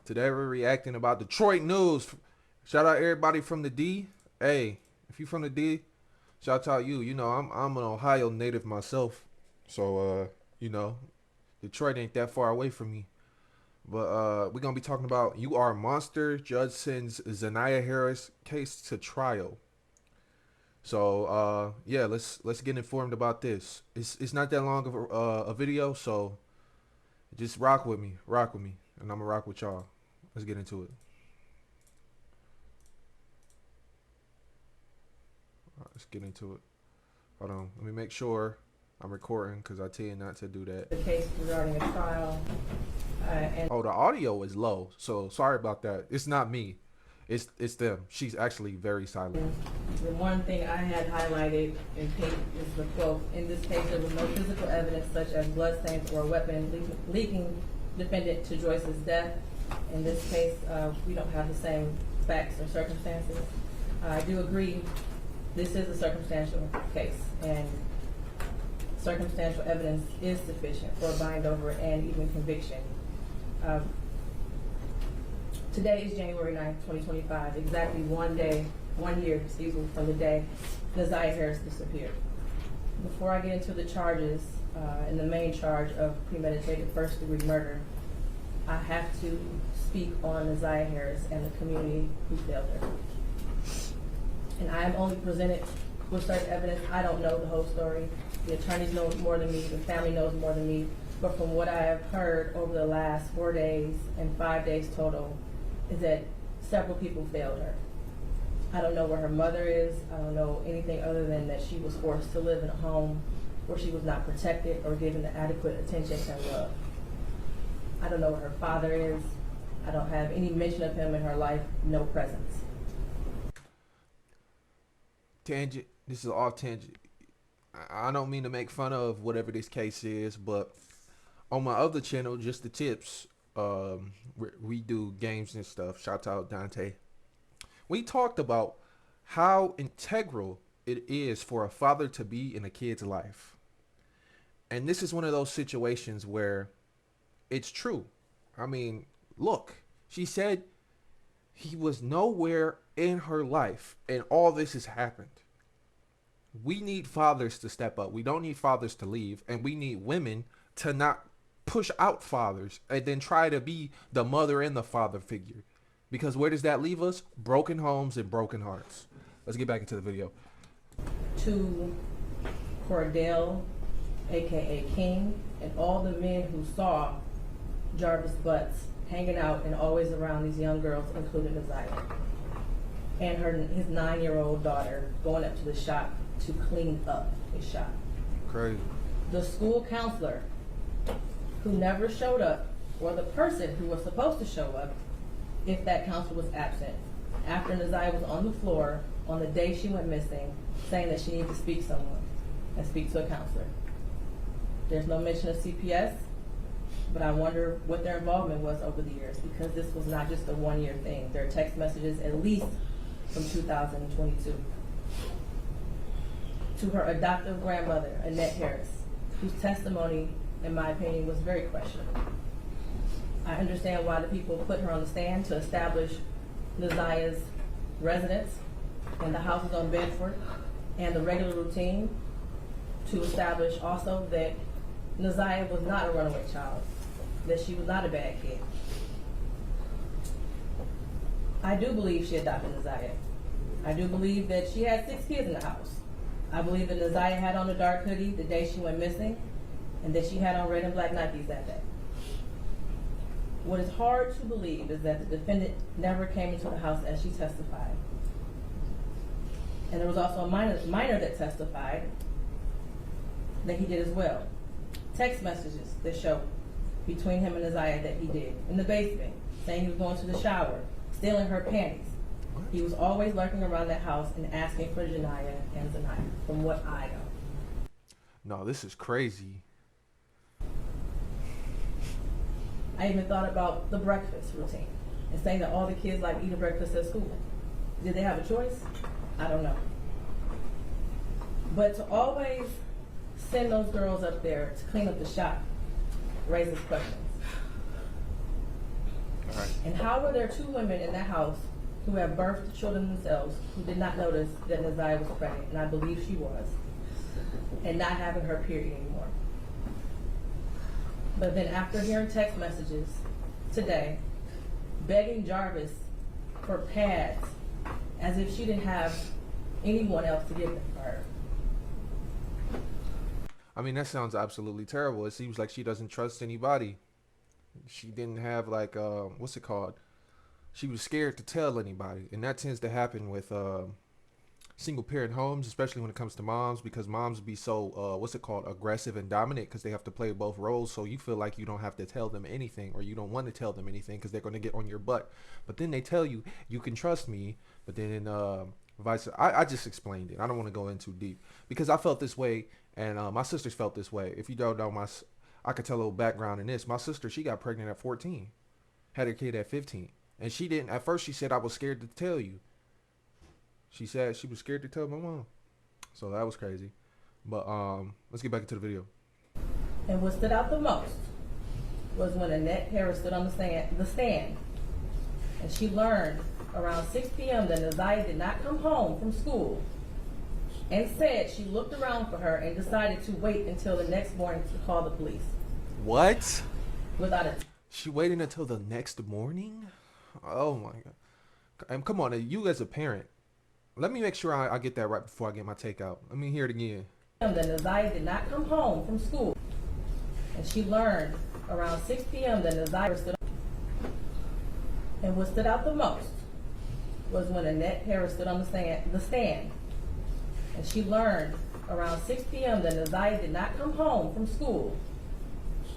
Today we're reacting about Detroit news. Shout out everybody from the D. Hey, if you from the D, shout out you. You know, I'm an Ohio native myself. So you know, Detroit ain't that far away from me. But we're gonna be talking about You Are a Monster, Judge sends Zaniyah Harris case to trial. So yeah, let's get informed about this. It's not that long of a video, so just rock with me, and I'm gonna rock with y'all. Let's get into it. All right, let's get into it. Hold on, let me make sure I'm recording because I tell you not to do that. The case regarding a trial. Oh, the audio is low, so sorry about that. It's not me. It's them. She's actually very silent. The one thing I had highlighted in pink is the quote, "In this case, there was no physical evidence such as bloodstains or a weapon leaking defendant to Joyce's death. In this case, we don't have the same facts or circumstances. I do agree this is a circumstantial case, and circumstantial evidence is sufficient for a bind over and even conviction. Today is January 9th, 2025, exactly 1 year, from the day Naziyah Harris disappeared. Before I get into the charges, and the main charge of premeditated first-degree murder, I have to speak on Naziyah Harris and the community who failed her. And I am only presented with certain evidence. I don't know the whole story. The attorneys know more than me, the family knows more than me, but from what I have heard over the last 4 days and 5 days total, is that several people failed her. I don't know where her mother is. I don't know anything other than that she was forced to live in a home where she was not protected or given the adequate attention and love. I don't know where her father is. I don't have any mention of him in her life, no presence. Tangent. This is all tangent. I don't mean to make fun of whatever this case is, but on my other channel, Just the Tips, we do games and stuff. Shout out Dante. We talked about how integral it is for a father to be in a kid's life. And this is one of those situations where it's true. I mean, look, she said he was nowhere in her life and all this has happened. We need fathers to step up. We don't need fathers to leave, and we need women to not push out fathers and then try to be the mother and the father figure. Because where does that leave us? Broken homes and broken hearts. Let's get back into the video. To Cordell, aka King, and all the men who saw Jarvis Butts hanging out and always around these young girls, including Naziyah, and his 9-year-old daughter going up to the shop to clean up his shop. Crazy. The school counselor who never showed up, or the person who was supposed to show up if that counselor was absent, after Naziyah was on the floor on the day she went missing, saying that she needed to speak to someone and speak to a counselor. There's no mention of CPS, but I wonder what their involvement was over the years, because this was not just a 1-year thing. There are text messages at least from 2022. To her adoptive grandmother, Annette Harris, whose testimony, in my opinion, was very questionable. I understand why the people put her on the stand to establish Naziyah's residence and the houses on Bedford and the regular routine, to establish also that Naziyah was not a runaway child, that she was not a bad kid. I do believe she adopted Naziyah. I do believe that she had 6 kids in the house. I believe that Naziyah had on a dark hoodie the day she went missing, and that she had on red and black Nikes that day. What is hard to believe is that the defendant never came into the house as she testified. And there was also a minor that testified that he did as well. Text messages that show between him and Naziyah that he did in the basement, saying he was going to the shower, stealing her panties. He was always lurking around that house and asking for Janiyah and Zaniyah, from what I know. No, this is crazy. I even thought about the breakfast routine and saying that all the kids like eating breakfast at school. Did they have a choice? I don't know. But to always send those girls up there to clean up the shop raises questions. All right. And how were there two women in that house who have birthed children themselves who did not notice that Naziyah was pregnant, and I believe she was, and not having her period anymore? But then after hearing text messages today, begging Jarvis for pads as if she didn't have anyone else to give them for her. I mean, that sounds absolutely terrible. It seems like she doesn't trust anybody. She didn't have like what's it called? She was scared to tell anybody, and that tends to happen with single parent homes, especially when it comes to moms, because moms be so what's it called, aggressive and dominant, because they have to play both roles. So you feel like you don't have to tell them anything, or you don't want to tell them anything because they're going to get on your butt. But then they tell you you can trust me, but then I just explained it. I don't want to go in too deep because I felt this way, and my sisters felt this way. If you don't know I could tell a little background in this. My sister, she got pregnant at 14, had her kid at 15, and she didn't. At first, she said, "I was scared to tell you." She said she was scared to tell my mom. So that was crazy. But let's get back into the video. And what stood out the most was when Annette Harris stood on the stand, and she learned around 6 p.m. that Naziyah did not come home from school, and said she looked around for her and decided to wait until the next morning to call the police. What? Without a She waited until the next morning? Oh my God. And come on, you as a parent, let me make sure I get that right before I get my takeout. Let me hear it again. that Naziyah did not come home from school, and she learned around 6 p.m. that Naziyah stood. And what stood out the most was when Annette Harris stood on the stand, and she learned around 6 p.m. that Naziyah did not come home from school,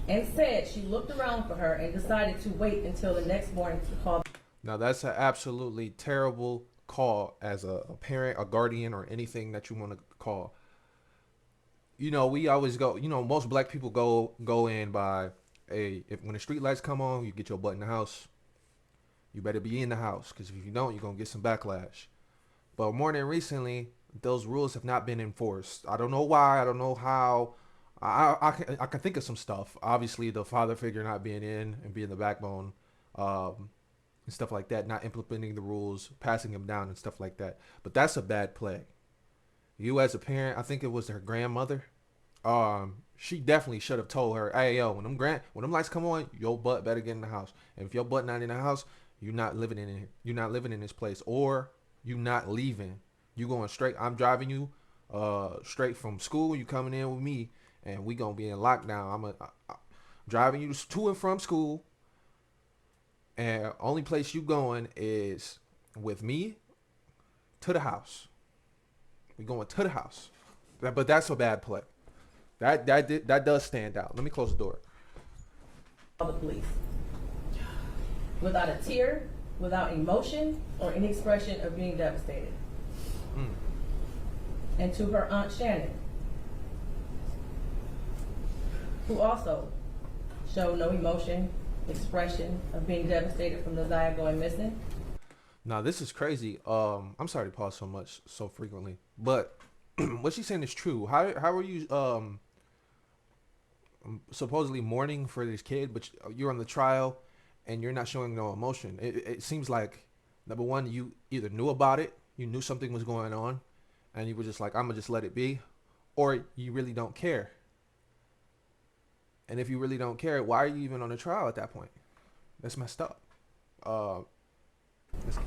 and said she looked around for her and decided to wait until the next morning to call. Now that's an absolutely terrible call as a parent, a guardian, or anything that you want to call. You know, we always go, you know, most black people go in by when the street lights come on, you get your butt in the house. You better be in the house, because if you don't, you're going to get some backlash. But more than recently, those rules have not been enforced. I don't know why. I don't know how. I can think of some stuff. Obviously, the father figure not being in and being the backbone, and stuff like that, not implementing the rules, passing them down and stuff like that. But that's a bad play. You as a parent, I think it was her grandmother. She definitely should have told her, "Hey, yo, when them lights come on, your butt better get in the house. And if your butt not in the house, you're not living in here. You're not living in this place, or you not leaving. You going straight. I'm driving you straight from school. You coming in with me, and we gonna be in lockdown. I'm driving you to and from school, and only place you going is with me to the house. We going to the house." But that's a bad play. That does stand out. Let me close the door. Call the police. Without a tear, without emotion, or any expression of being devastated. And to her Aunt Shannon, who also showed no emotion, expression of being devastated from Naziyah going missing. Now this is crazy. I'm sorry to pause so frequently, but what she's saying is true. How are you supposedly mourning for this kid, but you're on the trial and you're not showing no emotion? It seems like, number one, you either knew about it, you knew something was going on, and you were just like, I'm gonna just let it be, or you really don't care. And if you really don't care, why are you even on the trial at that point? That's messed up.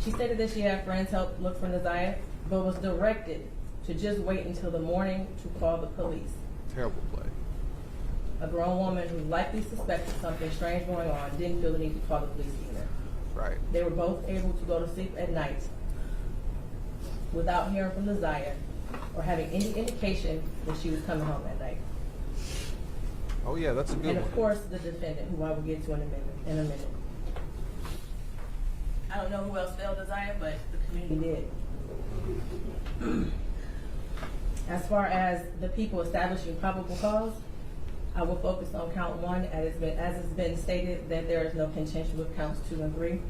She stated that she had friends help look for Naziyah, but was directed to just wait until the morning to call the police. Terrible play. A grown woman who likely suspected something strange going on didn't feel the need to call the police either. Right. They were both able to go to sleep at night without hearing from Naziyah or having any indication that she was coming home at night. Oh yeah, that's a good And one. of course, the defendant, who I will get to in a minute. I don't know who else failed Naziyah, but the community did. As far as the people establishing probable cause, I will focus on count 1, as it's been stated that there is no contention with counts 2 and 3.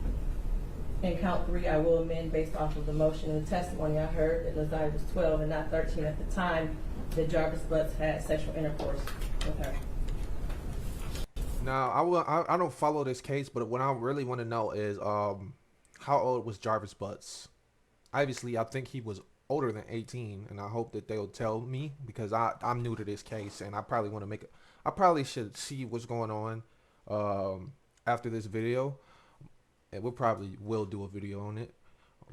In count 3, I will amend based off of the motion and the testimony I heard that Naziyah was 12 and not 13 at the time that Jarvis Butts had sexual intercourse with her. Now, I don't follow this case, but what I really want to know is how old was Jarvis Butts? Obviously, I think he was older than 18, and I hope that they'll tell me because I'm new to this case, and I probably want to make it. I probably should see what's going on after this video, and we'll probably will do a video on it.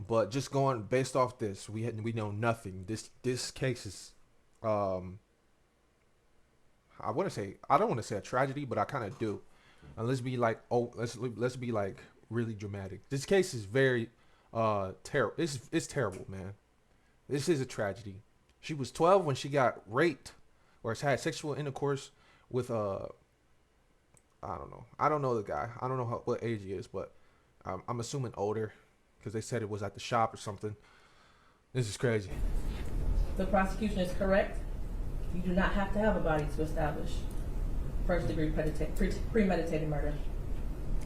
But just going based off this, we know nothing. This case is I want to say I don't want to say a tragedy, but I kind of do. And let's be like let's be like really dramatic. This case is very terrible. It's terrible, man. This is a tragedy. She was 12 when she got raped or had sexual intercourse with I don't know. I don't know the guy. I don't know what age he is, but I'm assuming older because they said it was at the shop or something. This is crazy. The prosecution is correct. You do not have to have a body to establish first-degree premeditated murder.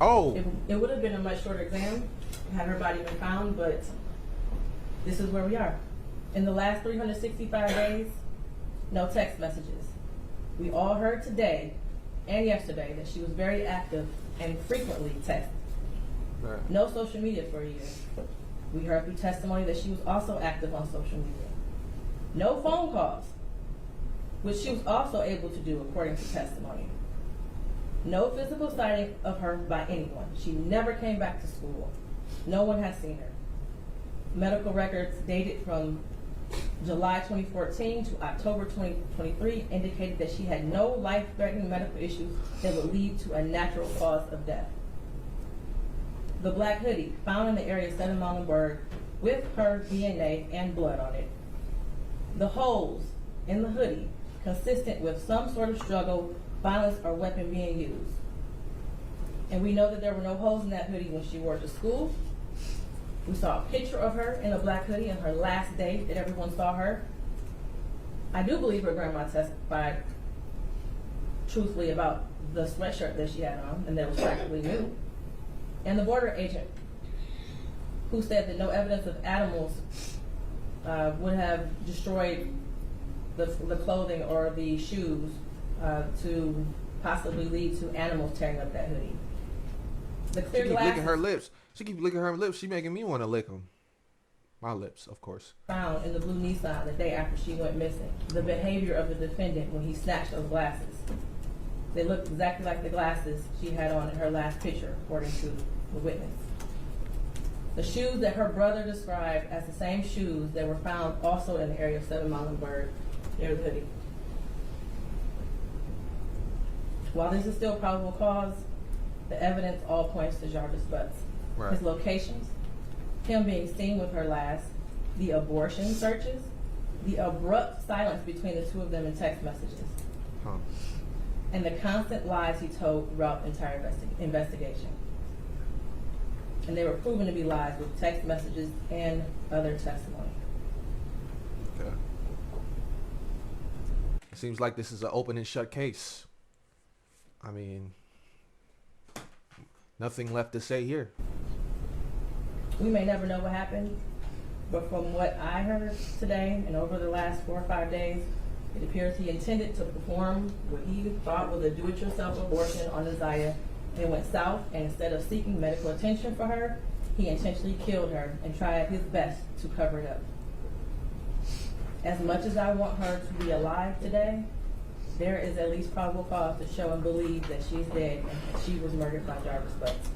Oh. It would have been a much shorter exam had her body been found, but this is where we are. In the last 365 days, no text messages. We all heard today and yesterday that she was very active and frequently texted. Right. No social media for a year. We heard through testimony that she was also active on social media. No phone calls, which she was also able to do according to testimony. No physical sighting of her by anyone. She never came back to school. No one has seen her. Medical records dated from July 2014 to October 2023 indicated that she had no life-threatening medical issues that would lead to a natural cause of death. The black hoodie found in the area of 7 Muhlenberg with her DNA and blood on it. The holes in the hoodie consistent with some sort of struggle, violence, or weapon being used. And we know that there were no holes in that hoodie when she wore it to school. We saw a picture of her in a black hoodie on her last day that everyone saw her. I do believe her grandma testified truthfully about the sweatshirt that she had on and that was practically new. And the border agent who said that no evidence of animals would have destroyed the clothing or the shoes to possibly lead to animals tearing up that hoodie. The clear She keep glasses licking her lips. She keep licking her lips. She making me want to lick them. My lips, of course. found in the blue Nissan the day after she went missing. The behavior of the defendant when he snatched those glasses. They looked exactly like the glasses she had on in her last picture, according to the witness. The shoes that her brother described as the same shoes that were found also in the area of 7 Muhlenberg near the hoodie. While this is still probable cause, the evidence all points to Jarvis Butts. Right. His locations, him being seen with her last, the abortion searches, the abrupt silence between the two of them in text messages, and the constant lies he told throughout the entire investigation. And they were proven to be lies with text messages and other testimony. Okay. It seems like this is an open and shut case. I mean, nothing left to say here. We may never know what happened, but from what I heard today and over the last 4 or 5 days, it appears he intended to perform what he thought was a do-it-yourself abortion on Naziyah, and it went south, and instead of seeking medical attention for her, he intentionally killed her and tried his best to cover it up. As much as I want her to be alive today, there is at least probable cause to show and believe that she's dead and that she was murdered by Jarvis Butts.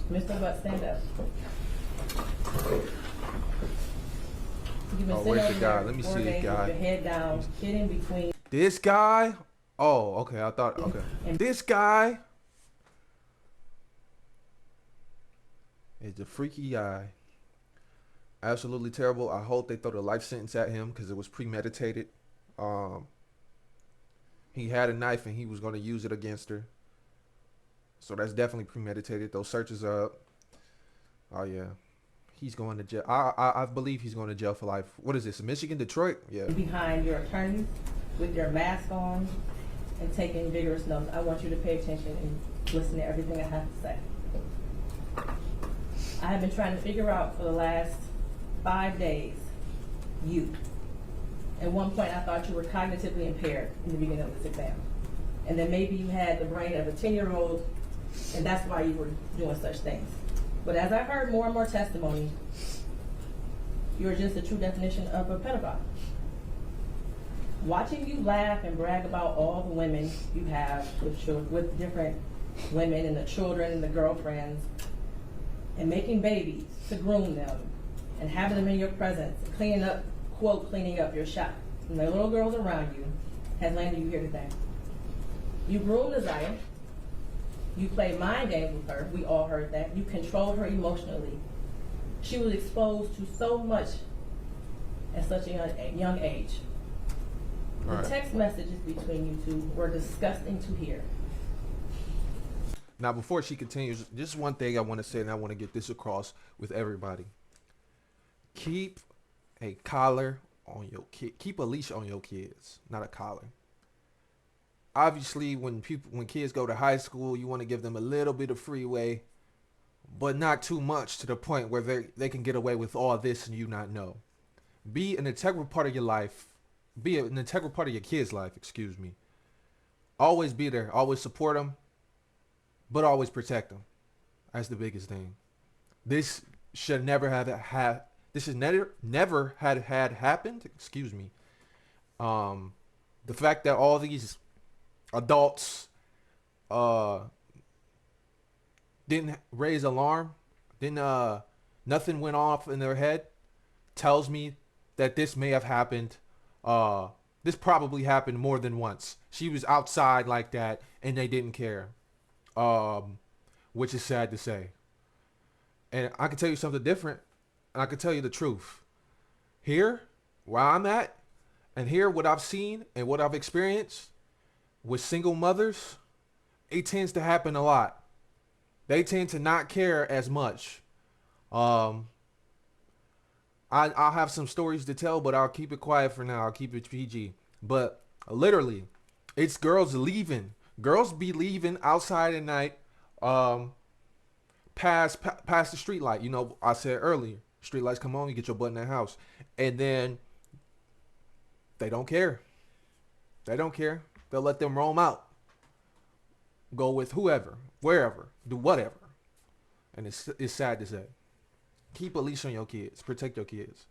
Mr. Butts, stand up. You've been sitting where's the over guy? there Let me 4 see this days guy. with your head down, hitting between. This guy? Oh, okay. I thought, okay. This guy is a freaky guy. Absolutely terrible. I hope they throw the life sentence at him because it was premeditated. He had a knife and he was going to use it against her. So that's definitely premeditated. Those searches are up. Oh, yeah. He's going to jail. I believe he's going to jail for life. What is this, Michigan, Detroit? Yeah. Behind your attorney with your mask on and taking vigorous notes. I want you to pay attention and listen to everything I have to say. I have been trying to figure out for the last 5 days, you. At one point, I thought you were cognitively impaired in the beginning of this exam. And then maybe you had the brain of a 10-year-old, and that's why you were doing such things. But as I heard more and more testimony, you're just a true definition of a pedophile. Watching you laugh and brag about all the women you have with different women and the children and the girlfriends, and making babies to groom them, and having them in your presence, cleaning up, quote, cleaning up your shop, and the little girls around you, has landed you here today. You groomed Naziyah. You played mind games with her. We all heard that. You controlled her emotionally. She was exposed to so much at such a young age. The text messages between you two were disgusting to hear. Now, before she continues, just one thing I want to say, and I want to get this across with everybody. Keep a collar on your kid. Keep a leash on your kids, not a collar. Obviously, when kids go to high school, you want to give them a little bit of freeway, but not too much to the point where they can get away with all this and you not know. Be an integral part of your life. Be an integral part of your kid's life, excuse me. Always be there. Always support them, but always protect them. That's the biggest thing. This should never have this has never had happened. Excuse me. The fact that all these adults didn't raise alarm, nothing went off in their head, tells me that this may have happened. This probably happened more than once. She was outside like that and they didn't care, which is sad to say. And I can tell you something different. And I can tell you the truth. Here, where I'm at, and here what I've seen and what I've experienced with single mothers, it tends to happen a lot. They tend to not care as much. I'll have some stories to tell, but I'll keep it quiet for now. I'll keep it PG. But literally, it's girls leaving. Girls be leaving outside at night, past the street light. You know, I said earlier, street lights come on, you get your butt in that house. And then they don't care. They don't care. They'll let them roam out. Go with whoever, wherever, do whatever. And it's sad to say. Keep a leash on your kids. Protect your kids.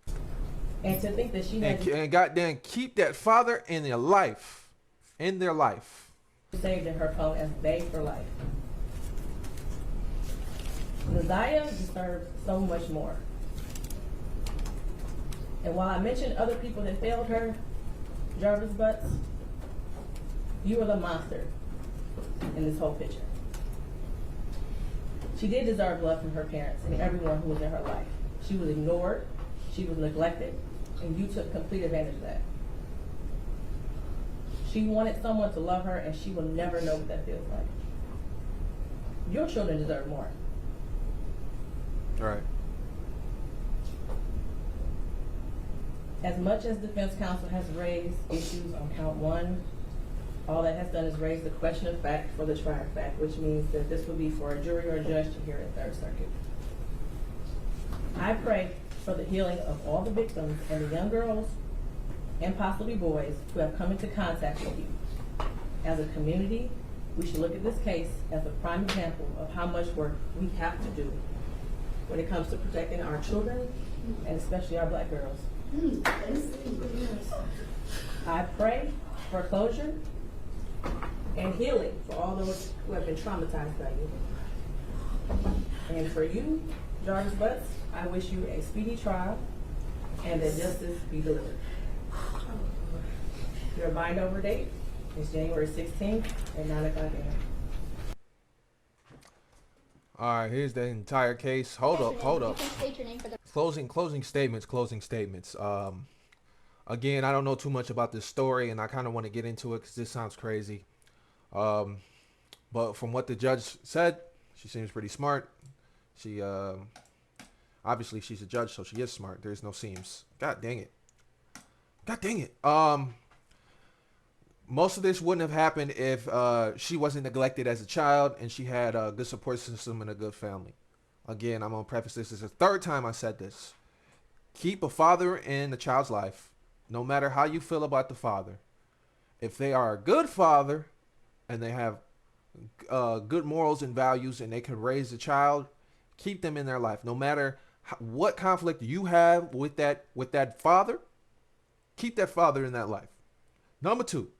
And to think that she had and goddamn keep that father in their life. In their life. saved in her phone as Bae for Life. Naziyah deserves so much more. And while I mentioned other people that failed her, Jarvis Butts, you are the monster in this whole picture. She did deserve love from her parents and everyone who was in her life. She was ignored, she was neglected, and you took complete advantage of that. She wanted someone to love her, and she will never know what that feels like. Your children deserve more. All right. As much as defense counsel has raised issues on count one, all that has done is raise the question of fact for the trier of fact, which means that this will be for a jury or a judge to hear in Third Circuit. I pray for the healing of all the victims and the young girls and possibly boys who have come into contact with you. As a community, we should look at this case as a prime example of how much work we have to do when it comes to protecting our children and especially our Black girls. I pray for closure and healing for all those who have been traumatized by you. And for you, Jarvis Butts, I wish you a speedy trial and that justice be delivered. Your bind over date is January 16th at 9 o'clock a.m. All right, here's the entire case. Hold up. Closing statements. Again, I don't know too much about this story, and I kind of want to get into it because this sounds crazy. But from what the judge said, she seems pretty smart. She, obviously she's a judge, so she is smart. There's no seams. God dang it. Most of this wouldn't have happened if she wasn't neglected as a child and she had a good support system and a good family. Again, I'm going to preface this. This is the third time I said this. Keep a father in the child's life, no matter how you feel about the father. If they are a good father and they have good morals and values, and they can raise a child, keep them in their life, no matter what conflict you have with that father. Keep that father in that life. Number two,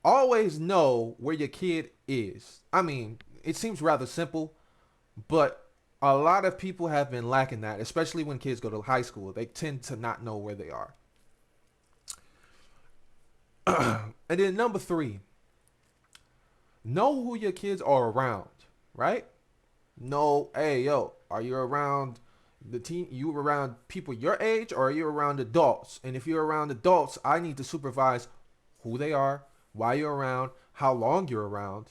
always know where your kid is. I mean, it seems rather simple, but a lot of people have been lacking that, especially when kids go to high school. They tend to not know where they are. And then number three, know who your kids are around, right? Know, hey, yo, are you around the teen? You around people your age, or are you around adults? And if you're around adults, I need to supervise who they are, why you're around, how long you're around.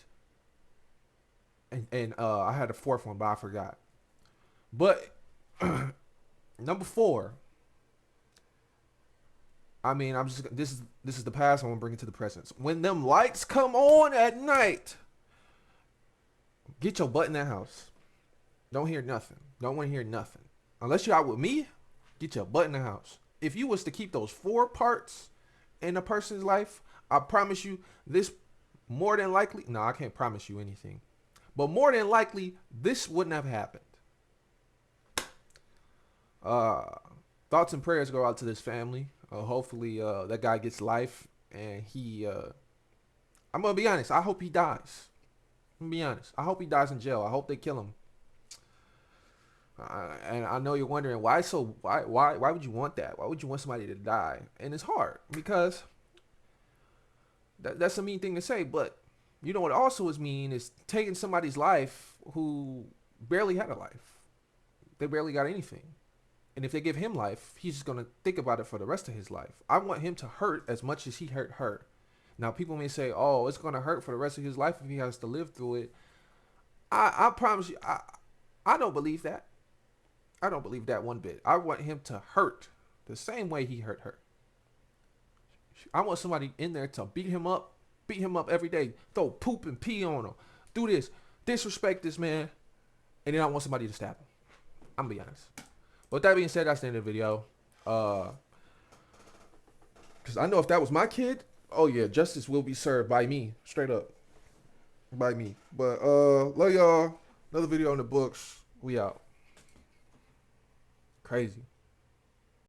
And I had a fourth one, but I forgot. But number four, I mean, I'm just this is the past. I'm gonna bring it to the present. When them lights come on at night, get your butt in that house. Don't hear nothing. Don't want to hear nothing. Unless you're out with me, get your butt in the house. If you was to keep those four parts in a person's life, I promise you this more than likely. No, I can't promise you anything. But more than likely, this wouldn't have happened. Uh, Thoughts and prayers go out to this family. Hopefully, that guy gets life, and he. I'm gonna be honest. I hope he dies. I'm gonna be honest. I hope he dies in jail. I hope they kill him. And I know you're wondering why. So why would you want that? Why would you want somebody to die? And it's hard because that's a mean thing to say. But you know what also is mean is taking somebody's life who barely had a life. They barely got anything. And if they give him life, he's just gonna think about it for the rest of his life. I want him to hurt as much as he hurt her. Now people may say, "Oh, it's gonna hurt for the rest of his life if he has to live through it." I promise you, I don't believe that. I don't believe that one bit. I want him to hurt the same way he hurt her. I want somebody in there to beat him up every day, throw poop and pee on him, do this, disrespect this man, and then I want somebody to stab him. I'm gonna be honest. But with that being said, that's the end of the video. Because I know if that was my kid, oh yeah, justice will be served by me, straight up, by me. But love y'all. Another video in the books. We out. Crazy.